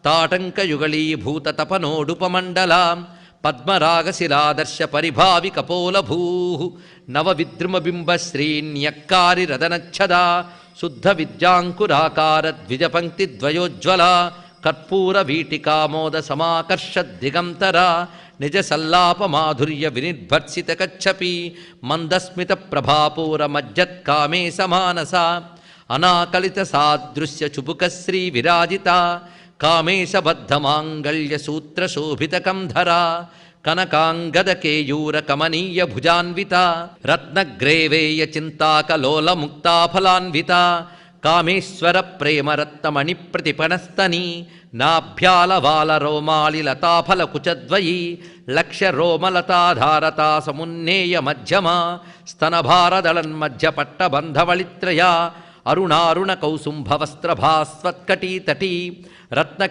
తాటంకయుగళీభూత తపనోడుపమండలా పద్మరాగశిలాదర్శ పరిభావి కపోలభూ నవ విద్రుమబింబ శ్రీన్యక్కారి రదనచ్చదా శుద్ధ విద్యాంకురాకార ద్విజపంక్తి ద్వయోజ్వల కర్పూర వీటికామోద సమాకర్ష దిగంతర నిజ సల్లాప మాధుర్య వినిర్భర్సిత కచ్చపి మందస్మిత ప్రభాపూర మజ్జత్కామే సమానస అనాకలిత సాదృశ్య చుబుకశ్రీ విరాజిత కామేశబద్ధమాంగళ్య సూత్ర శోభితకంధర కనకాంగద కేయూర కమనీయ భుజాన్విత రత్నగ్రేవేయ చింతాకలోల ముక్తాఫలాన్విత కామేశ్వర ప్రేమరత్నమణి ప్రతిపణస్తని నాభ్యాలవాల రోమాలి లతాఫల కుచద్వయీ లక్ష్య రోమలతాధారతా సమున్నేయ మధ్యమ స్తనభారదళన్మధ్య పట్టబంధవళిత్రయ అరుణారుణ కౌసుంభవస్త్రభాస్వత్కటీతటీ రత్న